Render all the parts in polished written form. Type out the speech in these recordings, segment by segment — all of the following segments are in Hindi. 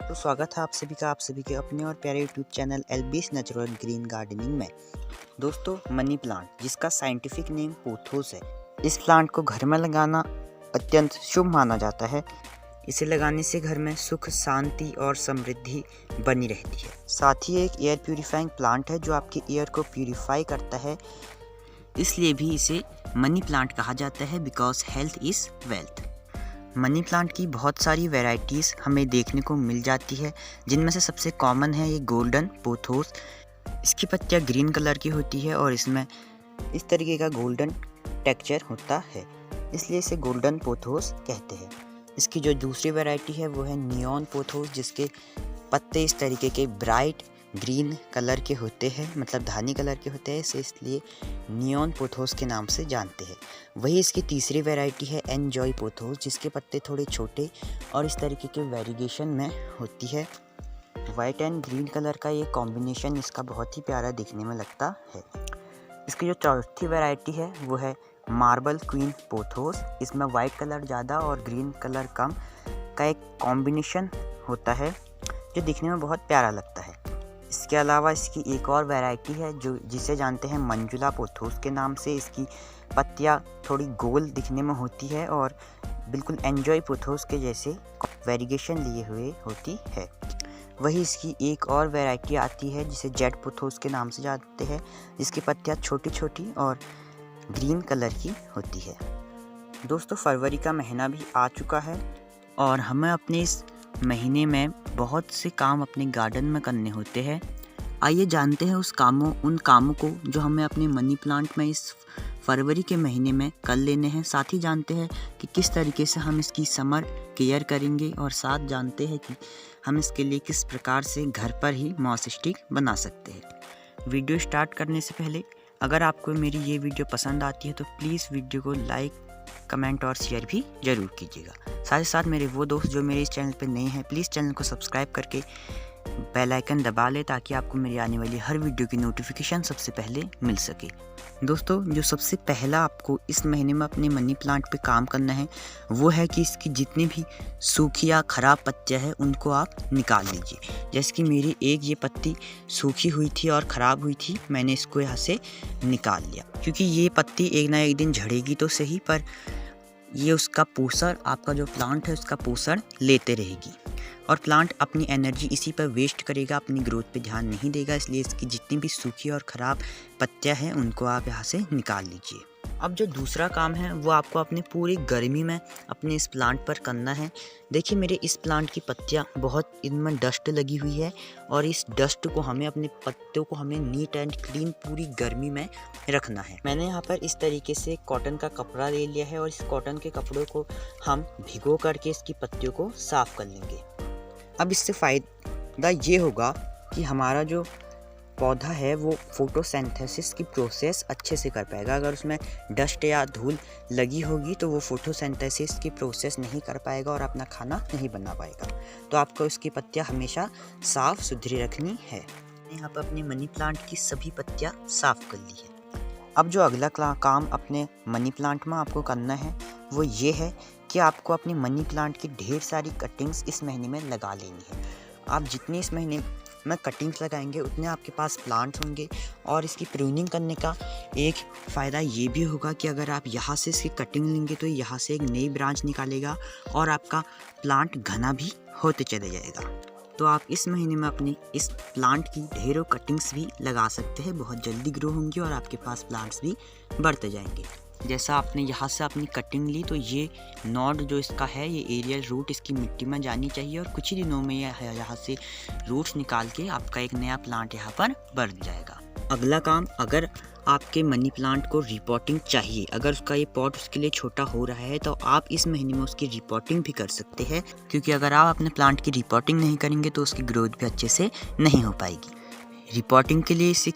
तो स्वागत है आप सभी के अपने और प्यारे YouTube channel LB's natural green gardening में। दोस्तों, मनी प्लांट जिसका साइंटिफिक नेम पोथोस है, इस प्लांट को घर में लगाना अत्यंत शुभ माना जाता है। इसे लगाने से घर में सुख, शांति और समृद्धि बनी रहती है। साथ ही एक एयर प्यूरिफाइंग प्लांट है जो आपके एयर को प्यूरिफाई करता है, इसलिए भी इसे मनी प्लांट कहा जाता है, because health is wealth. Money plant की बहुत सारी वैरायटीज़ हमें देखने को मिल जाती है, जिनमें से सबसे कॉमन है ये गोल्डन पोथोस। इसकी पत्तियाँ ग्रीन कलर की होती है और इसमें इस तरीके का गोल्डन टेक्सचर होता है, इसलिए इसे गोल्डन पोथोस कहते हैं। इसकी जो दूसरी वैरायटी है वो है नियॉन पोथोस, जिसके पत्ते इस तरीके के ब्राइट ग्रीन कलर के होते हैं, मतलब धानी कलर के होते हैं, इसे इसलिए नियॉन पोथोस के नाम से जानते हैं। वही इसकी तीसरी वैरायटी है एन्जॉय पोथोस, जिसके पत्ते थोड़े छोटे और इस तरीके के वेरिएशन में होती है। वाइट एंड ग्रीन कलर का ये कॉम्बिनेशन इसका बहुत ही प्यारा दिखने में लगता है। इसकी जो चौथी वैरायटी है वो है मार्बल क्वीन पोथोस। इसमें वाइट कलर ज़्यादा और ग्रीन कलर कम का एक कॉम्बिनेशन होता है, जो दिखने में बहुत प्यारा लगता है। इसके अलावा इसकी एक और वैरायटी है जो जिसे जानते हैं मंजुला पोथोस के नाम से। इसकी पत्तियाँ थोड़ी गोल दिखने में होती है और बिल्कुल एन्जॉय पोथोस के जैसे वेरिएशन लिए हुए होती है। वही इसकी एक और वैरायटी आती है जिसे जेट पोथोस के नाम से जानते हैं, जिसकी पत्तियाँ छोटी छोटी और ग्रीन कलर की होती है। दोस्तों, फरवरी का महीना भी आ चुका है और हमें अपने इस महीने में बहुत से काम अपने गार्डन में करने होते हैं। आइए जानते हैं उन कामों को जो हमें अपने मनी प्लांट में इस फरवरी के महीने में कर लेने हैं। साथ ही जानते हैं कि किस तरीके से हम इसकी समर केयर करेंगे और साथ जानते हैं कि हम इसके लिए किस प्रकार से घर पर ही मॉस स्टिक बना सकते हैं। वीडियो स्टार्ट करने से पहले अगर आपको मेरी ये वीडियो पसंद आती है तो प्लीज़ वीडियो को लाइक, कमेंट और शेयर भी ज़रूर कीजिएगा। साथ ही साथ मेरे वो दोस्त जो मेरे इस चैनल पर नए हैं, प्लीज़ चैनल को सब्सक्राइब करके बेल आइकन दबा लें ताकि आपको मेरी आने वाली हर वीडियो की नोटिफिकेशन सबसे पहले मिल सके। दोस्तों, जो सबसे पहला आपको इस महीने में अपने मनी प्लांट पे काम करना है वो है कि इसकी जितनी भी सूखी या ख़राब पत्तियां हैं उनको आप निकाल लीजिए। जैसे कि मेरी एक ये पत्ती सूखी हुई थी और ख़राब हुई थी, मैंने इसको यहाँ से निकाल लिया, क्योंकि ये पत्ती एक ना एक दिन झड़ेगी तो सही, पर ये उसका पोषण, आपका जो प्लांट है उसका पोषण लेते रहेगी और प्लांट अपनी एनर्जी इसी पर वेस्ट करेगा, अपनी ग्रोथ पे ध्यान नहीं देगा। इसलिए इसकी जितनी भी सूखी और ख़राब पत्तियां हैं उनको आप यहाँ से निकाल लीजिए। अब जो दूसरा काम है वो आपको अपने पूरी गर्मी में अपने इस प्लांट पर करना है। देखिए, मेरे इस प्लांट की पत्तियां बहुत, इनमें डस्ट लगी हुई है और इस डस्ट को हमें, अपने पत्तों को हमें नीट एंड क्लीन पूरी गर्मी में रखना है। मैंने यहाँ पर इस तरीके से कॉटन का कपड़ा ले लिया है और इस कॉटन के कपड़ों को हम भिगो करके इसकी पत्तियों को साफ़ कर लेंगे। अब इससे फ़ायदा ये होगा कि हमारा जो पौधा है वो फोटोसिंथेसिस की प्रोसेस अच्छे से कर पाएगा। अगर उसमें डस्ट या धूल लगी होगी तो वो फोटोसिंथेसिस की प्रोसेस नहीं कर पाएगा और अपना खाना नहीं बना पाएगा। तो आपको इसकी पत्तियां हमेशा साफ़ सुथरी रखनी है। यहाँ पर अपने मनी प्लांट की सभी पत्तियां साफ़ कर ली है। अब जो अगला काम अपने मनी प्लांट में आपको करना है वो ये है कि आपको अपने मनी प्लांट की ढेर सारी कटिंग्स इस महीने में लगा लेनी है। आप जितने इस महीने में कटिंग्स लगाएंगे उतने आपके पास प्लांट्स होंगे। और इसकी प्रूनिंग करने का एक फ़ायदा ये भी होगा कि अगर आप यहाँ से इसकी कटिंग लेंगे तो यहाँ से एक नई ब्रांच निकालेगा और आपका प्लांट घना भी होते चले जाएगा। तो आप इस महीने में अपनी इस प्लांट की ढेरों कटिंग्स भी लगा सकते हैं, बहुत जल्दी ग्रो होंगी और आपके पास प्लांट्स भी बढ़ते जाएंगे। जैसा आपने यहाँ से अपनी कटिंग ली तो ये नॉड जो इसका है, ये एरियल रूट इसकी मिट्टी में जानी चाहिए और कुछ ही दिनों में यहाँ से रूट्स निकाल के आपका एक नया प्लांट यहाँ पर बढ़ जाएगा। अगला काम, अगर आपके मनी प्लांट को रिपोर्टिंग चाहिए, अगर उसका ये पॉट उसके लिए छोटा हो रहा है तो आप इस महीने में उसकी रिपोर्टिंग भी कर सकते हैं, क्योंकि अगर आप अपने प्लांट की रिपोर्टिंग नहीं करेंगे तो उसकी ग्रोथ भी अच्छे से नहीं हो पाएगी। रिपोर्टिंग के लिए इसे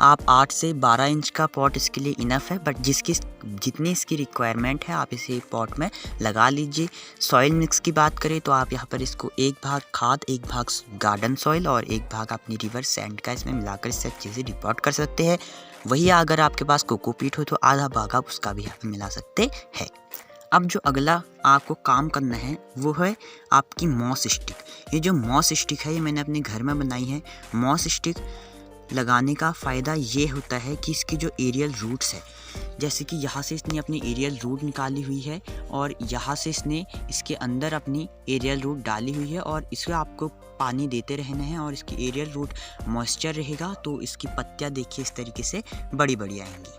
आप 8 से 12 इंच का पॉट इसके लिए इनफ है, बट जितनी इसकी रिक्वायरमेंट है आप इसे पॉट में लगा लीजिए। सॉइल मिक्स की बात करें तो आप यहाँ पर इसको एक भाग खाद, एक भाग गार्डन सॉइल और एक भाग अपनी रिवर सैंड का इसमें मिलाकर इससे अच्छे से रिपोर्ट कर सकते हैं। वही अगर आपके पास कोकोपीट हो तो आधा भाग आप उसका भी यहाँ पर मिला सकते हैं। अब जो अगला आपको काम करना है वो है आपकी मॉस स्टिक। ये जो मॉस स्टिक है ये मैंने अपने घर में बनाई है। मॉस स्टिक लगाने का फ़ायदा ये होता है कि इसकी जो एरियल रूट्स है, जैसे कि यहाँ से इसने अपनी एरियल रूट निकाली हुई है और यहाँ से इसने इसके अंदर अपनी एरियल रूट डाली हुई है और इसमें आपको पानी देते रहना है और इसकी एरियल रूट मॉइस्चर रहेगा तो इसकी पत्तियाँ देखिए इस तरीके से बड़ी बड़ी आएंगी।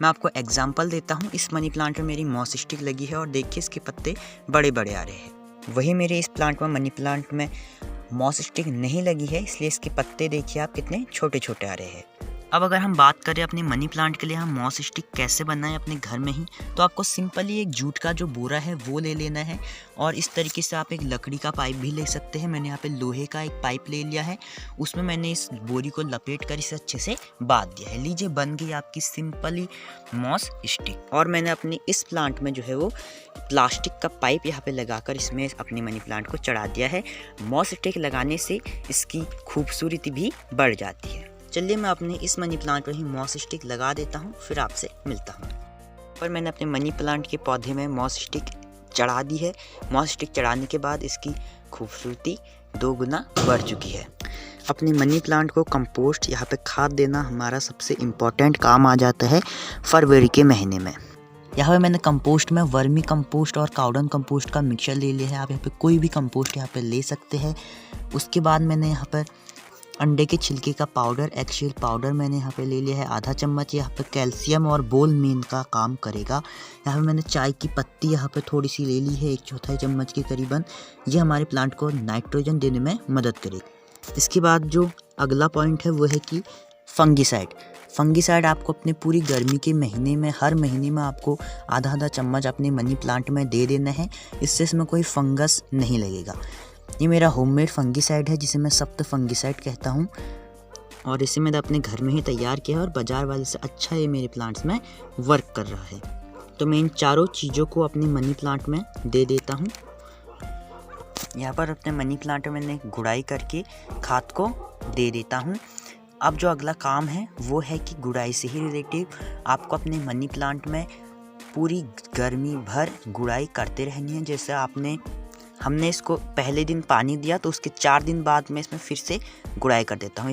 मैं आपको एग्जांपल देता हूँ। इस मनी प्लांट में मेरी मॉस स्टिक लगी है और देखिए इसके पत्ते बड़े बड़े आ रहे हैं। वही मेरे इस प्लांट में मनी प्लांट में मॉस स्टिक नहीं लगी है, इसलिए इसके पत्ते देखिए आप कितने छोटे छोटे आ रहे हैं। अब अगर हम बात करें अपने मनी प्लांट के लिए हम मॉस स्टिक कैसे बनाएं अपने घर में ही, तो आपको सिंपली एक जूट का जो बोरा है वो ले लेना है और इस तरीके से आप एक लकड़ी का पाइप भी ले सकते हैं। मैंने यहाँ पे लोहे का एक पाइप ले लिया है, उसमें मैंने इस बोरी को लपेट कर इसे अच्छे से बांध दिया है। लीजिए बन गई आपकी सिंपली मॉस स्टिक। और मैंने अपनी इस प्लांट में जो है वो प्लास्टिक का पाइप यहाँ पे लगाकर इसमें अपनी मनी प्लांट को चढ़ा दिया है। मॉस स्टिक लगाने से इसकी खूबसूरती भी बढ़ जाती है। चलिए मैं अपने इस मनी प्लांट पर ही मॉस स्टिक लगा देता हूँ, फिर आपसे मिलता हूँ। पर मैंने अपने मनी प्लांट के पौधे में मॉस स्टिक चढ़ा दी है। मॉस स्टिक चढ़ाने के बाद इसकी खूबसूरती 2 गुना बढ़ चुकी है। अपने मनी प्लांट को कंपोस्ट यहाँ पे खाद देना हमारा सबसे इम्पोर्टेंट काम आ जाता है फरवरी के महीने में। यहाँ पे मैंने कंपोस्ट में वर्मी कंपोस्ट और काउडन कंपोस्ट का मिक्सचर ले लिया है। आप यहाँ पे कोई भी कंपोस्ट यहाँ पे ले सकते हैं। उसके बाद मैंने यहाँ पर अंडे के छिलके का पाउडर, एगशेल पाउडर मैंने यहाँ पे ले लिया है आधा चम्मच। यहाँ पे कैल्शियम और बोल मीन का काम करेगा। यहाँ पे मैंने चाय की पत्ती यहाँ पे थोड़ी सी ले ली है, 1/4 चम्मच के करीबन। ये हमारे प्लांट को नाइट्रोजन देने में मदद करेगी। इसके बाद जो अगला पॉइंट है वो है कि फंगीसाइड आपको अपने पूरी गर्मी के महीने में हर महीने में आपको आधा चम्मच अपने मनी प्लांट में दे देना है। इससे इसमें कोई फंगस नहीं लगेगा। ये मेरा होममेड फंगीसाइड है जिसे मैं सप्त फंगीसाइड कहता हूँ और इसे मैंने अपने घर में ही तैयार किया है और बाज़ार वाले से अच्छा ये मेरे प्लांट्स में वर्क कर रहा है। तो मैं इन चारों चीज़ों को अपने मनी प्लांट में दे देता हूँ। यहाँ पर अपने मनी प्लांट में मैंने गुड़ाई करके खाद को दे देता हूँ। अब जो अगला काम है वो है कि गुड़ाई से ही रिलेटिव आपको अपने मनी प्लांट में पूरी गर्मी भर गुड़ाई करते रहनी है। जैसे हमने इसको पहले दिन पानी दिया तो उसके 4 दिन बाद मैं इसमें फिर से गुड़ाई कर देता हूँ।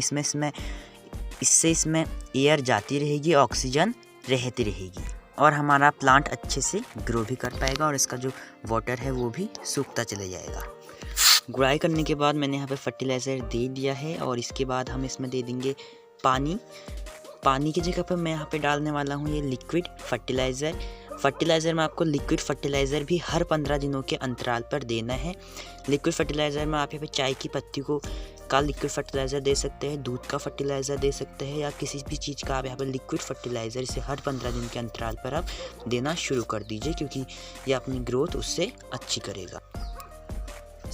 इससे इसमें एयर जाती रहेगी, ऑक्सीजन रहती रहेगी और हमारा प्लांट अच्छे से ग्रो भी कर पाएगा और इसका जो वाटर है वो भी सूखता चले जाएगा। गुड़ाई करने के बाद मैंने यहाँ पे फर्टिलाइज़र दे दिया है और इसके बाद हम इसमें दे देंगे पानी की जगह पर मैं यहाँ पे डालने वाला हूँ ये लिक्विड फर्टिलाइज़र में आपको लिक्विड फर्टिलाइज़र भी हर 15 दिनों के अंतराल पर देना है। लिक्विड फर्टिलाइज़र में आप यहाँ पे चाय की पत्ती का लिक्विड फर्टिलाइज़र दे सकते हैं, दूध का फर्टिलाइज़र दे सकते हैं या किसी भी चीज़ का आप यहाँ पर लिक्विड फर्टिलाइज़र इसे हर 15 दिन के अंतराल पर आप देना शुरू कर दीजिए, क्योंकि ये अपनी ग्रोथ उससे अच्छी करेगा।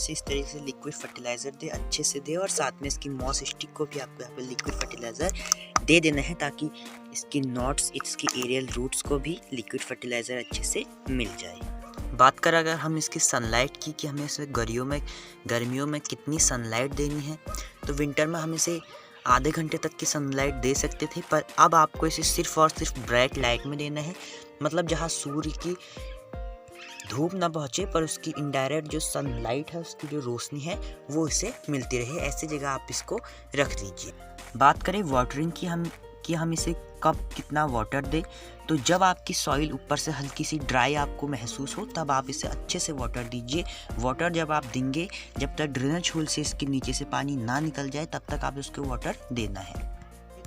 इस तरीके से लिक्विड फर्टिलाइज़र दे, अच्छे से दे और साथ में इसकी मॉस स्टिक को भी आपको यहाँ पे लिक्विड फर्टिलाइज़र दे देना है ताकि इसकी नॉट्स, इसकी एरियल रूट्स को भी लिक्विड फर्टिलाइज़र अच्छे से मिल जाए। बात करें अगर हम इसकी सनलाइट की कि हमें इसमें गर्मियों में कितनी सनलाइट देनी है, तो विंटर में हम इसे आधे घंटे तक की सनलाइट दे सकते थे, पर अब आपको इसे सिर्फ और सिर्फ ब्राइट लाइट में देना है। मतलब जहाँ सूर्य की धूप ना पहुँचे पर उसकी इनडायरेक्ट जो सनलाइट है, उसकी जो रोशनी है वो इसे मिलती रहे, ऐसी जगह आप इसको रख दीजिए। बात करें वाटरिंग की हम इसे कब कितना वाटर दें, तो जब आपकी सॉइल ऊपर से हल्की सी ड्राई आपको महसूस हो तब आप इसे अच्छे से वाटर दीजिए। वाटर जब आप देंगे, जब तक ड्रेनेज होल से इसके नीचे से पानी ना निकल जाए तब तक आप उसको वाटर देना है।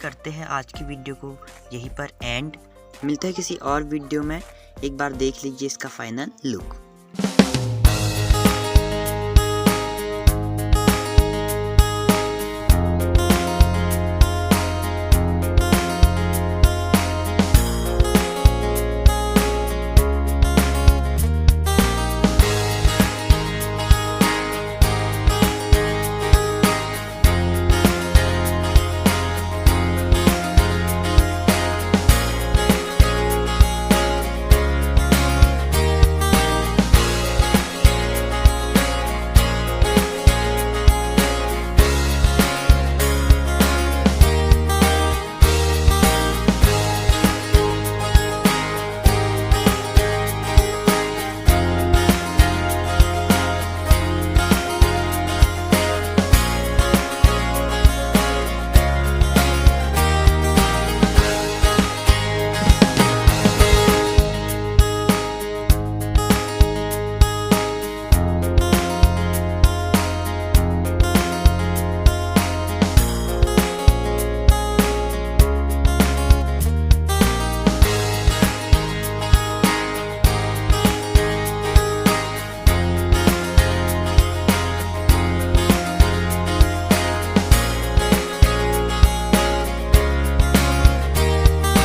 करते हैं आज की वीडियो को यहीं पर एंड। मिलते हैं किसी और वीडियो में, एक बार देख लीजिए इसका फाइनल लुक।